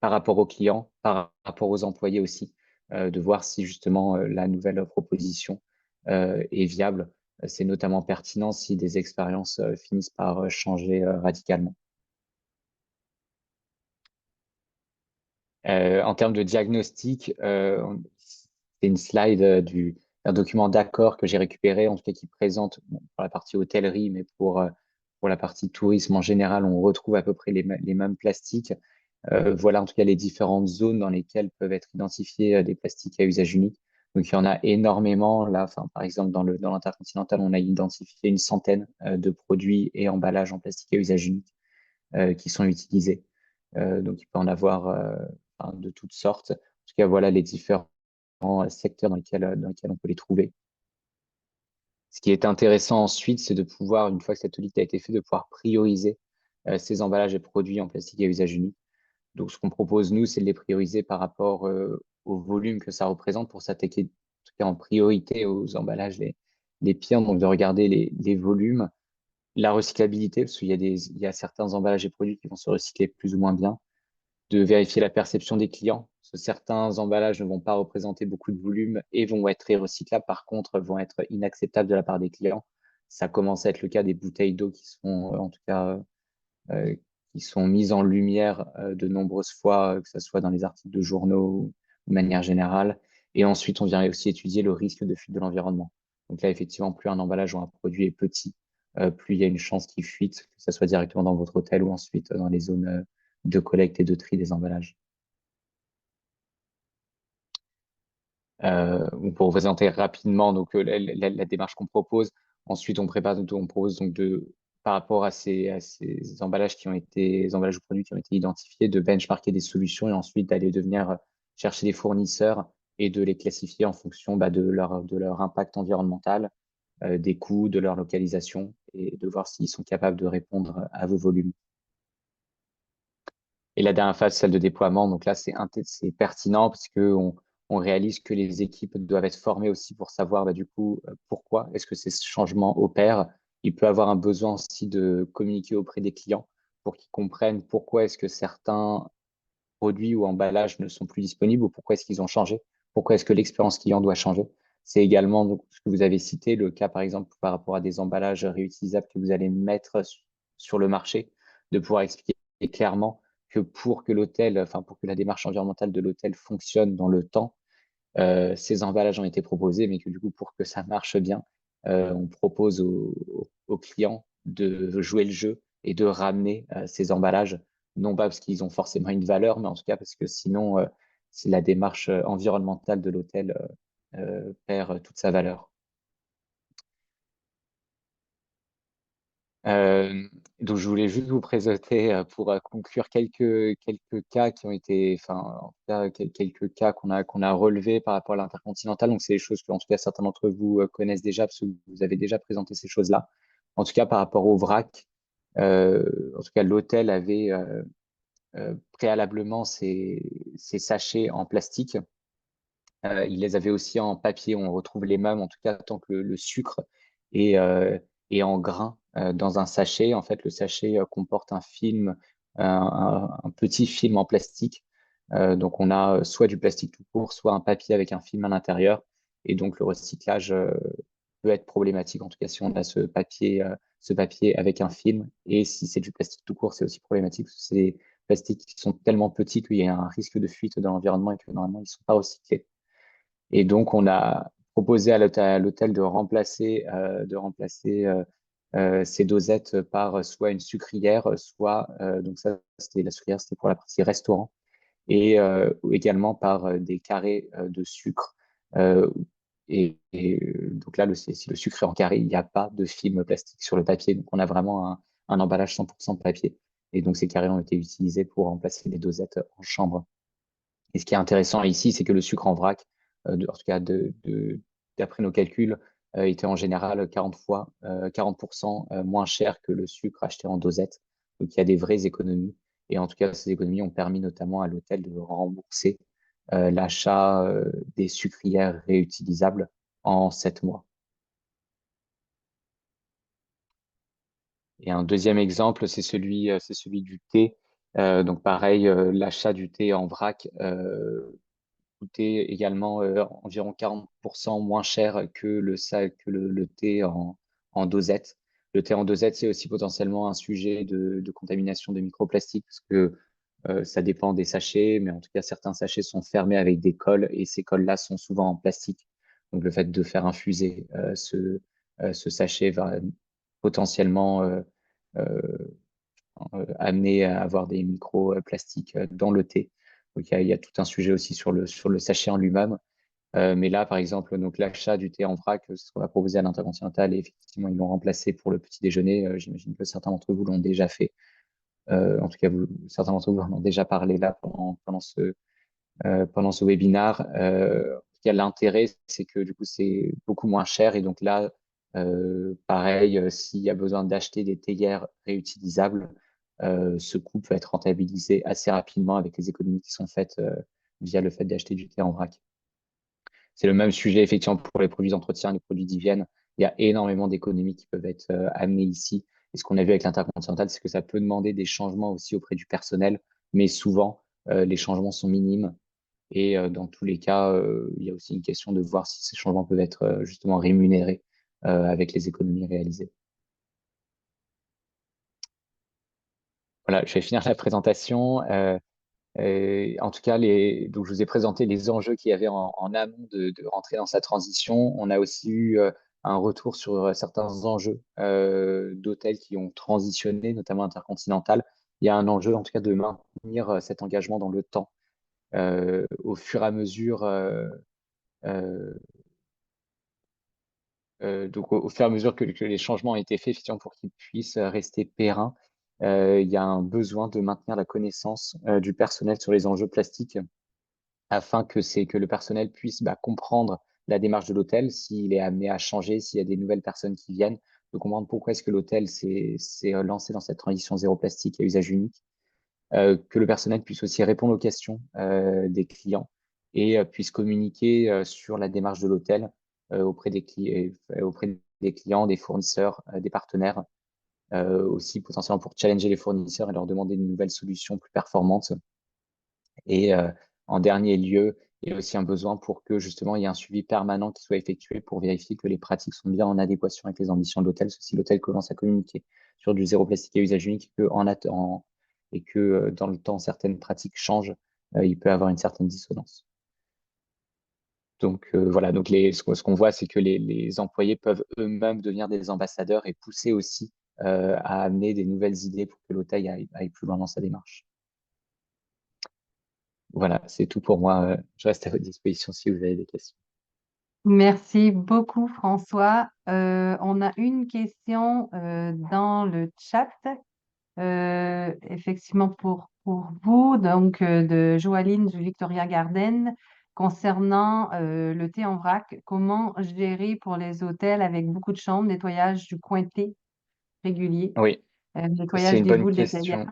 par rapport aux clients, par rapport aux employés aussi, de voir si justement la nouvelle proposition est viable. C'est notamment pertinent si des expériences finissent par changer radicalement. En termes de diagnostic, c'est une slide d'un document d'accord que j'ai récupéré, en tout cas qui présente pour la partie hôtellerie, mais pour la partie tourisme en général, on retrouve à peu près les mêmes plastiques. Voilà en tout cas les différentes zones dans lesquelles peuvent être identifiés des plastiques à usage unique. Donc il y en a énormément là. Enfin, par exemple, dans l'Intercontinental, on a identifié une centaine de produits et emballages en plastique à usage unique qui sont utilisés. Donc il peut en avoir enfin, de toutes sortes. En tout cas, voilà les différents secteurs dans lesquels on peut les trouver. Ce qui est intéressant ensuite, c'est de pouvoir, une fois que cette audit a été fait, de pouvoir prioriser ces emballages et produits en plastique à usage unique. Donc, ce qu'on propose, nous, c'est de les prioriser par rapport au volume que ça représente pour s'attaquer, en tout cas en priorité, aux emballages les pires. Donc, de regarder les volumes, la recyclabilité, parce qu'il y a certains emballages et produits qui vont se recycler plus ou moins bien, de vérifier la perception des clients. Parce que certains emballages ne vont pas représenter beaucoup de volume et vont être très recyclables, par contre, vont être inacceptables de la part des clients. Ça commence à être le cas des bouteilles d'eau qui sont, en tout cas, euh, qui sont mises en lumière de nombreuses fois, que ce soit dans les articles de journaux ou de manière générale. Et ensuite, on vient aussi étudier le risque de fuite de l'environnement. Donc là, effectivement, plus un emballage ou un produit est petit, plus il y a une chance qu'il fuite, que ce soit directement dans votre hôtel ou ensuite dans les zones de collecte et de tri des emballages. Pour vous présenter rapidement donc, la démarche qu'on propose, ensuite on propose donc par rapport à ces emballages emballages ou produits qui ont été identifiés, de benchmarker des solutions et ensuite d'aller devenir chercher des fournisseurs et de les classifier en fonction de leur impact environnemental, des coûts, de leur localisation et de voir s'ils sont capables de répondre à vos volumes. Et la dernière phase, celle de déploiement, donc là, c'est pertinent parce qu'on réalise que les équipes doivent être formées aussi pour savoir du coup pourquoi est-ce que ces changements opèrent. Il peut avoir un besoin aussi de communiquer auprès des clients pour qu'ils comprennent pourquoi est-ce que certains produits ou emballages ne sont plus disponibles ou pourquoi est-ce qu'ils ont changé, pourquoi est-ce que l'expérience client doit changer. C'est également donc, ce que vous avez cité, le cas par exemple par rapport à des emballages réutilisables que vous allez mettre sur le marché, de pouvoir expliquer clairement que pour que l'hôtel, enfin pour que la démarche environnementale de l'hôtel fonctionne dans le temps, ces emballages ont été proposés, mais que du coup, pour que ça marche bien, on propose aux clients de jouer le jeu et de ramener ces emballages, non pas parce qu'ils ont forcément une valeur, mais en tout cas parce que sinon, si la démarche environnementale de l'hôtel perd toute sa valeur. Euh, donc, je voulais juste vous présenter pour conclure quelques cas qui ont été, enfin, en tout cas, quelques cas qu'on a relevés par rapport à l'intercontinental. Donc, c'est des choses que, en tout cas, certains d'entre vous connaissent déjà parce que vous avez déjà présenté ces choses-là. En tout cas, par rapport au vrac, en tout cas, l'hôtel avait préalablement ces sachets en plastique. Il les avait aussi en papier. On retrouve les mêmes, en tout cas, tant que le sucre est, est en grains dans un sachet. En fait, le sachet comporte un film, un petit film en plastique. Donc, on a soit du plastique tout court, soit un papier avec un film à l'intérieur. Et donc, le recyclage peut être problématique, en tout cas, si on a ce papier avec un film. Et si c'est du plastique tout court, c'est aussi problématique parce que c'est des plastiques qui sont tellement petits qu'il y a un risque de fuite dans l'environnement et que normalement, ils ne sont pas recyclés. Et donc, on a proposé à l'hôtel de remplacer ces dosettes par soit une sucrière, soit, donc ça, c'était la sucrière, c'était pour la partie restaurant, et également par des carrés de sucre. Euh, donc là, si le sucre est en carré, il n'y a pas de film plastique sur le papier. Donc, on a vraiment un emballage 100% papier. Et donc, ces carrés ont été utilisés pour remplacer les dosettes en chambre. Et ce qui est intéressant ici, c'est que le sucre en vrac, en tout cas d'après nos calculs, était en général 40% moins cher que le sucre acheté en dosette. Donc il y a des vraies économies. Et en tout cas, ces économies ont permis notamment à l'hôtel de rembourser l'achat des sucrières réutilisables en 7 mois. Et un deuxième exemple, c'est celui du thé. Donc pareil, l'achat du thé en vrac coûtait également environ 40% moins cher que le thé en dosette. Le thé en dosette, c'est aussi potentiellement un sujet de contamination de microplastiques parce que ça dépend des sachets, mais en tout cas, certains sachets sont fermés avec des cols et ces cols-là sont souvent en plastique. Donc, le fait de faire infuser ce sachet va potentiellement euh, amener à avoir des microplastiques dans le thé. Donc, il y a tout un sujet aussi sur le sachet en lui-même. Mais là, par exemple, donc l'achat du thé en vrac, c'est ce qu'on va proposer à l'Intercontinental et effectivement, ils l'ont remplacé pour le petit déjeuner. J'imagine que certains d'entre vous l'ont déjà fait. En tout cas, certains d'entre vous en ont déjà parlé là pendant ce webinaire. L'intérêt, c'est que du coup, c'est beaucoup moins cher. Et donc là, pareil, s'il y a besoin d'acheter des théières réutilisables, ce coût peut être rentabilisé assez rapidement avec les économies qui sont faites via le fait d'acheter du thé en vrac. C'est le même sujet, effectivement, pour les produits d'entretien, les produits d'hygiène. Il y a énormément d'économies qui peuvent être amenées ici. Et ce qu'on a vu avec l'Intercontinental, c'est que ça peut demander des changements aussi auprès du personnel, mais souvent, les changements sont minimes. Et dans tous les cas, il y a aussi une question de voir si ces changements peuvent être justement rémunérés avec les économies réalisées. Voilà, je vais finir la présentation. En tout cas, donc je vous ai présenté les enjeux qu'il y avait en amont de rentrer dans sa transition. On a aussi eu un retour sur certains enjeux d'hôtels qui ont transitionné, notamment Intercontinental. Il y a un enjeu, en tout cas, de maintenir cet engagement dans le temps. Au fur et à mesure, donc au fur et à mesure que les changements ont été faits, effectivement, pour qu'ils puissent rester pérennes, il y a un besoin de maintenir la connaissance du personnel sur les enjeux plastiques afin que le personnel puisse comprendre la démarche de l'hôtel, s'il est amené à changer, s'il y a des nouvelles personnes qui viennent, de comprendre pourquoi est-ce que l'hôtel s'est lancé dans cette transition zéro plastique à usage unique, que le personnel puisse aussi répondre aux questions des clients et puisse communiquer sur la démarche de l'hôtel auprès des clients, des fournisseurs, des partenaires, aussi potentiellement pour challenger les fournisseurs et leur demander de nouvelles solutions plus performantes. Et en dernier lieu, il y a aussi un besoin pour que justement il y ait un suivi permanent qui soit effectué pour vérifier que les pratiques sont bien en adéquation avec les ambitions de l'hôtel. Si l'hôtel commence à communiquer sur du zéro plastique à usage unique et que dans le temps certaines pratiques changent, il peut avoir une certaine dissonance. Donc voilà, donc ce qu'on voit, c'est que les employés peuvent eux-mêmes devenir des ambassadeurs et pousser aussi à amener des nouvelles idées pour que l'hôtel aille plus loin dans sa démarche. Voilà, c'est tout pour moi. Je reste à votre disposition si vous avez des questions.
Merci beaucoup, François. On a une question dans le chat, effectivement pour vous, donc de Joaline du Victoria Garden, concernant le thé en vrac. Comment gérer pour les hôtels avec beaucoup de chambres, nettoyage du coin thé régulier,
Oui, c'est
nettoyage
une
des
bonne
boules de théière.
question.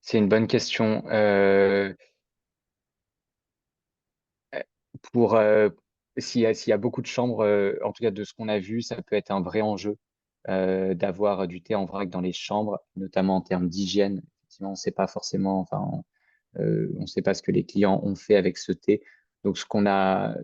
C'est une bonne question. Pour s'il y a beaucoup de chambres, en tout cas de ce qu'on a vu, ça peut être un vrai enjeu d'avoir du thé en vrac dans les chambres, notamment en termes d'hygiène. Effectivement, on ne sait pas forcément, enfin, on ne sait pas ce que les clients ont fait avec ce thé. Donc, ce qu'on a,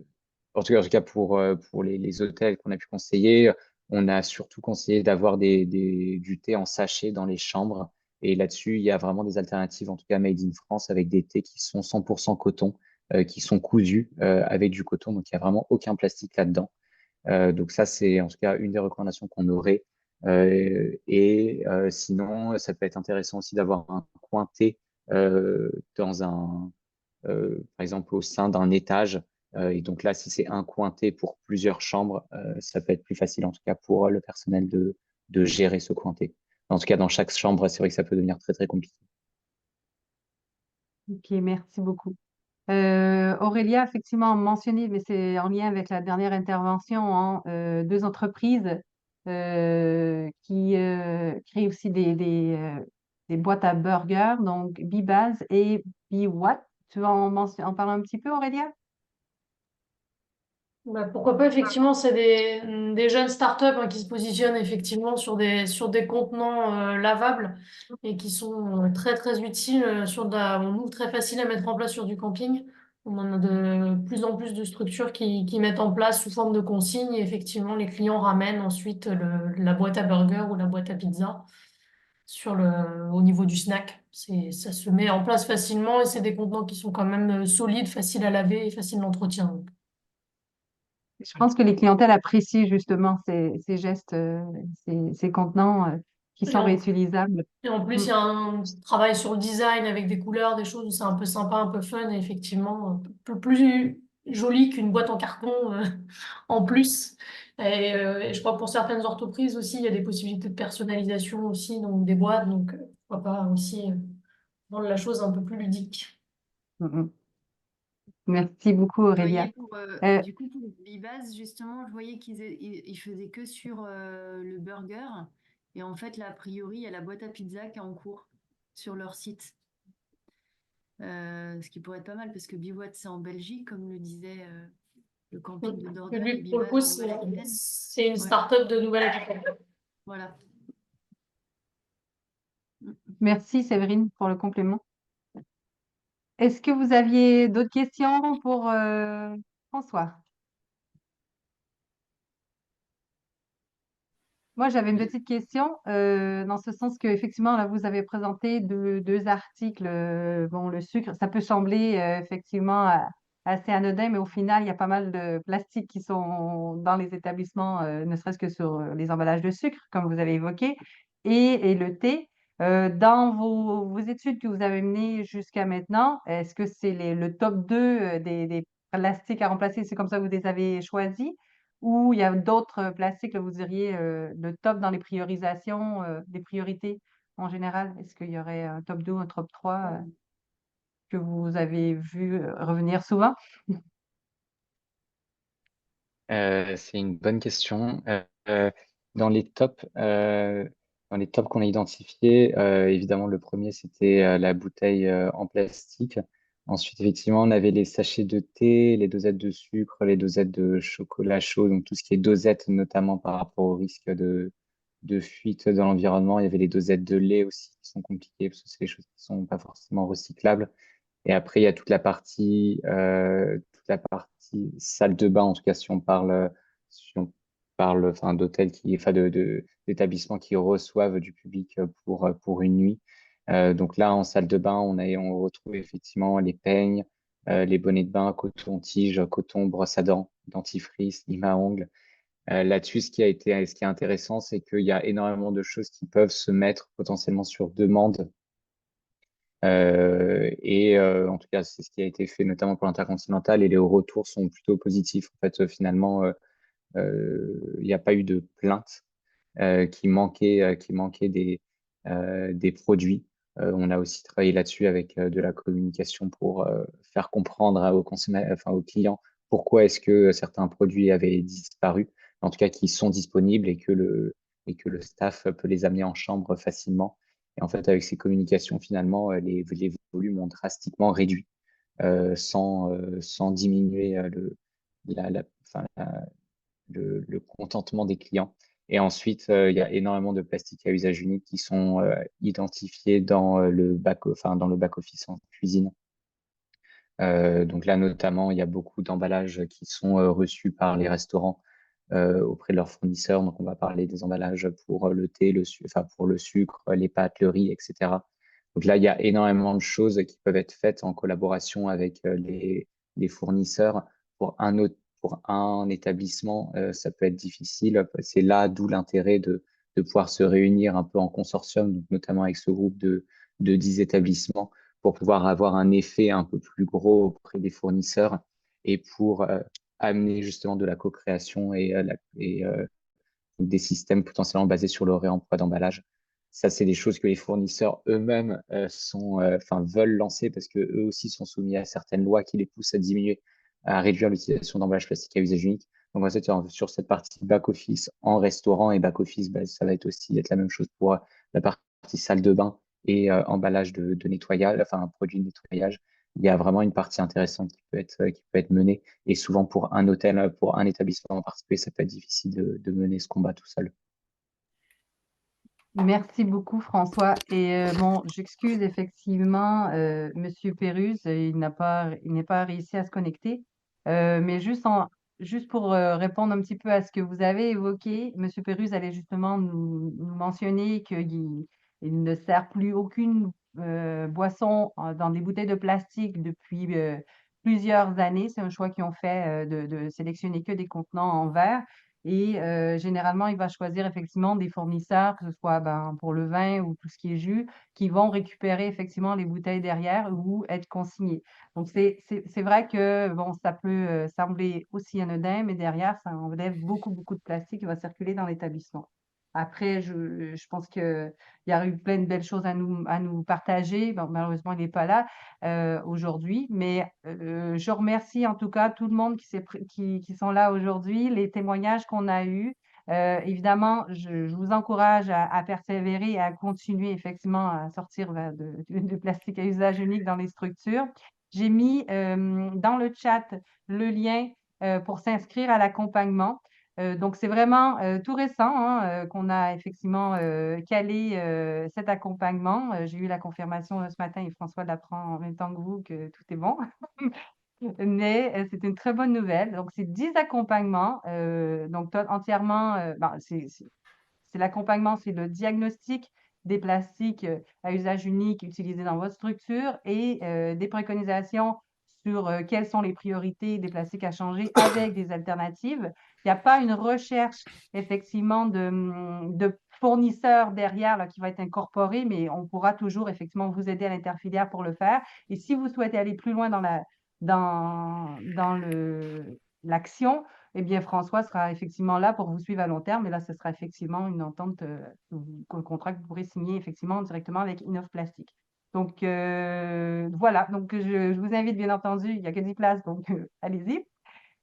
en tout cas pour les hôtels qu'on a pu conseiller, on a surtout conseillé d'avoir du thé en sachet dans les chambres. Et là-dessus, il y a vraiment des alternatives, en tout cas made in France, avec des thés qui sont 100% coton, qui sont cousus avec du coton. Donc, il n'y a vraiment aucun plastique là-dedans. Donc, ça, c'est en tout cas une des recommandations qu'on aurait. Sinon, ça peut être intéressant aussi d'avoir un coin thé par exemple, au sein d'un étage. Et donc là, si c'est un cointé pour plusieurs chambres, ça peut être plus facile, en tout cas pour le personnel, de gérer ce cointé. En tout cas, dans chaque chambre, c'est vrai que ça peut devenir très, très compliqué.
Ok, merci beaucoup. Aurélia, effectivement, mentionné, mais c'est en lien avec la dernière intervention, hein, deux entreprises qui créent aussi des boîtes à burgers, donc Bibaz et BeWhat. Tu vas en parler un petit peu, Aurélia?
Bah, pourquoi pas, effectivement, c'est des jeunes startups hein, qui se positionnent effectivement sur des contenants lavables et qui sont très très utiles, on nous très facile à mettre en place sur du camping. On en a de plus en plus de structures qui mettent en place sous forme de consignes et effectivement les clients ramènent ensuite la boîte à burger ou la boîte à pizza au niveau du snack. Ça se met en place facilement et c'est des contenants qui sont quand même solides, faciles à laver et faciles d'entretien.
Je pense que les clientèles apprécient justement ces gestes, ces contenants qui
Et
sont
en,
réutilisables.
et en plus,
Mm.
il y a un travail sur le design avec des couleurs, des choses où c'est un peu sympa, un peu fun, et effectivement, un peu plus joli qu'une boîte en carton en plus. Et je crois que pour certaines entreprises aussi, il y a des possibilités de personnalisation aussi, donc des boîtes, donc pourquoi pas aussi rendre la chose un peu plus ludique.
Mm, mm. Merci beaucoup,
Je voyais
Aurélia. Euh,
du coup, pour Bibaz, justement, je voyais qu'ils faisaient que sur le burger. Et en fait, là, a priori, il y a la boîte à pizza qui est en cours sur leur site. Ce qui pourrait être pas mal parce que Biwat, c'est en Belgique, comme le disait le camping de Dordogne, et
Lui, pour le
Bibaz
coup,
en Nouvelle-Aquitaine.
c'est une
Ouais,
start-up de Nouvelle-Aquitaine.
voilà. Mm.
Merci, Séverine, pour le complément. Est-ce que vous aviez d'autres questions pour François? Moi, j'avais une petite question dans ce sens que effectivement, là, vous avez présenté deux articles. Bon, le sucre, ça peut sembler effectivement assez anodin, mais au final, il y a pas mal de plastiques qui sont dans les établissements, ne serait-ce que sur les emballages de sucre, comme vous avez évoqué, et le thé. Dans vos études que vous avez menées jusqu'à maintenant, est-ce que c'est le top 2 des plastiques à remplacer? C'est comme ça que vous les avez choisis? Ou il y a d'autres plastiques, là, vous diriez, le top dans les priorisations, des priorités en général? Est-ce qu'il y aurait un top 2 ou un top 3 que vous avez vu revenir souvent?
C'est une bonne question. Dans les tops, dans les tops qu'on a identifiés, évidemment, le premier, c'était la bouteille en plastique. Ensuite, effectivement, on avait les sachets de thé, les dosettes de sucre, les dosettes de chocolat chaud, donc tout ce qui est dosettes, notamment par rapport au risque de fuite dans l'environnement. Il y avait les dosettes de lait aussi qui sont compliquées parce que c'est des choses qui sont pas forcément recyclables. Et après, il y a toute la partie salle de bain, en tout cas, si on parle enfin, d'hôtels enfin, d'établissements qui reçoivent du public pour une nuit. Donc là, en salle de bain, on retrouve effectivement les peignes, les bonnets de bain, coton-tige, coton, brosse à dents, dentifrice, lime à ongles. Là-dessus, ce qui est intéressant, c'est qu'il y a énormément de choses qui peuvent se mettre potentiellement sur demande. En tout cas, c'est ce qui a été fait notamment pour l'Intercontinental et les retours sont plutôt positifs. En fait, finalement, il n'y a pas eu de plainte qui manquait des produits. On a aussi travaillé là-dessus avec de la communication pour faire comprendre enfin, aux clients pourquoi est-ce que certains produits avaient disparu, en tout cas qui sont disponibles et que le staff peut les amener en chambre facilement. Et en fait, avec ces communications, finalement, les volumes ont drastiquement réduit sans diminuer enfin, le contentement des clients. Et ensuite, il y a énormément de plastiques à usage unique qui sont identifiés dans dans le back-office en cuisine. Donc là, notamment, il y a beaucoup d'emballages qui sont reçus par les restaurants auprès de leurs fournisseurs. Donc, on va parler des emballages pour le thé, enfin, pour le sucre, les pâtes, le riz, etc. Donc là, il y a énormément de choses qui peuvent être faites en collaboration avec les fournisseurs. Pour un établissement, ça peut être difficile. C'est là d'où l'intérêt de pouvoir se réunir un peu en consortium, donc notamment avec ce groupe de 10 établissements, pour pouvoir avoir un effet un peu plus gros auprès des fournisseurs et pour amener justement de la co-création et des systèmes potentiellement basés sur le réemploi d'emballage. Ça, c'est des choses que les fournisseurs eux-mêmes enfin, veulent lancer parce que eux aussi sont soumis à certaines lois qui les poussent à réduire l'utilisation d'emballages plastiques à usage unique. Donc, en fait, sur cette partie back-office en restaurant et back-office, ça va être la même chose pour la partie salle de bain et emballage de nettoyage, enfin, un produit de nettoyage. Il y a vraiment une partie intéressante qui peut être menée. Et souvent, pour un hôtel, pour un établissement en particulier, ça peut être difficile de mener ce combat tout seul.
Merci beaucoup, François. Et bon, j'excuse effectivement Monsieur Pérusse, il n'est pas réussi à se connecter. Mais juste pour répondre un petit peu à ce que vous avez évoqué, Monsieur Pérusse allait justement nous mentionner il ne sert plus aucune boisson dans des bouteilles de plastique depuis plusieurs années. C'est un choix qu'ils ont fait de sélectionner que des contenants en verre. Et généralement, il va choisir effectivement des fournisseurs, que ce soit pour le vin ou tout ce qui est jus, qui vont récupérer effectivement les bouteilles derrière ou être consignées. Donc, c'est vrai que bon, ça peut sembler aussi anodin, mais derrière, ça enlève beaucoup, beaucoup de plastique qui va circuler dans l'établissement. Après, je pense qu'il y a eu plein de belles choses à nous partager. Bon, malheureusement, il n'est pas là aujourd'hui, mais je remercie en tout cas tout le monde qui sont là aujourd'hui, les témoignages qu'on a eus. Évidemment, je vous encourage à persévérer et à continuer effectivement à sortir de plastique à usage unique dans les structures. J'ai mis dans le chat le lien pour s'inscrire à l'accompagnement. Donc, c'est vraiment tout récent hein, qu'on a effectivement calé cet accompagnement. J'ai eu la confirmation ce matin et François l'apprend en même temps que vous que tout est bon. Mais c'est une très bonne nouvelle. Donc, c'est 10 accompagnements. Donc, entièrement, c'est l'accompagnement, c'est le diagnostic des plastiques à usage unique utilisés dans votre structure et des préconisations sur quelles sont les priorités des plastiques à changer avec des alternatives. Il n'y a pas une recherche effectivement de fournisseurs derrière là, qui va être incorporée, mais on pourra toujours effectivement vous aider à l'interfilière pour le faire. Et si vous souhaitez aller plus loin dans l'action, eh bien, François sera effectivement là pour vous suivre à long terme. Et là, ce sera effectivement une entente, un contrat que vous pourrez signer effectivement directement avec Innov Plastique. Donc, voilà. Donc, je vous invite, bien entendu, il n'y a que 10 places, donc allez-y.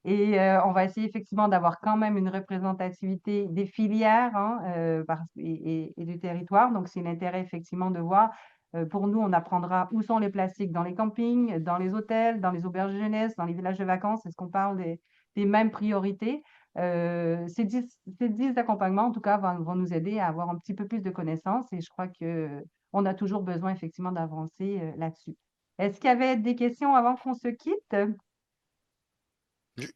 Et on va essayer effectivement d'avoir quand même une représentativité des filières hein, et du territoire. Donc, c'est l'intérêt effectivement de voir. Pour nous, on apprendra où sont les plastiques dans les campings, dans les hôtels, dans les auberges de jeunesse, dans les villages de vacances. Est-ce qu'on parle des mêmes priorités? Ces 10 accompagnements, en tout cas, vont nous aider à avoir un petit peu plus de connaissances et je crois qu'on a toujours besoin effectivement d'avancer là-dessus. Est-ce qu'il y avait des questions avant qu'on se quitte?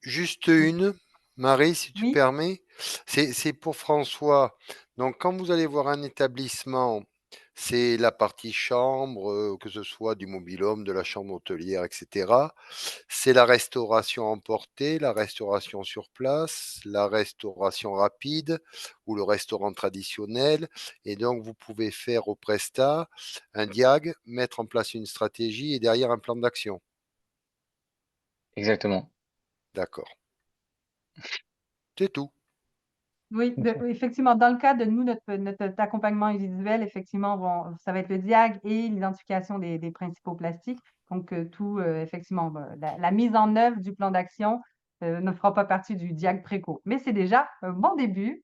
Juste une, Marie, si tu
Oui,
permets. C'est pour François. Donc, quand vous allez voir un établissement, c'est la partie chambre, que ce soit du mobil-home, de la chambre hôtelière, etc. C'est la restauration emportée, la restauration sur place, la restauration rapide ou le restaurant traditionnel. Et donc, vous pouvez faire au Presta un diag, mettre en place une stratégie et derrière un plan d'action.
Exactement.
D'accord. C'est tout.
oui, oui, effectivement, dans le cas de nous, notre accompagnement individuel, effectivement, ça va être le diag et l'identification des principaux plastiques. Donc, tout, effectivement, la mise en œuvre du plan d'action ne fera pas partie du diag préco. Mais c'est déjà un bon début.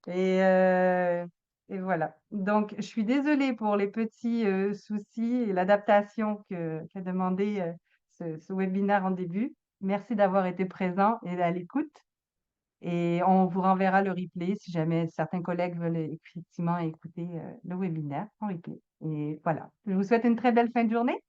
Et, euh, et voilà. Donc, je suis désolée pour les petits soucis et l'adaptation qu'a demandé ce webinaire en début. Merci d'avoir été présent et à l'écoute. Et on vous renverra le replay si jamais certains collègues veulent effectivement écouter le webinaire en replay. Et voilà. Je vous souhaite une très belle fin de journée.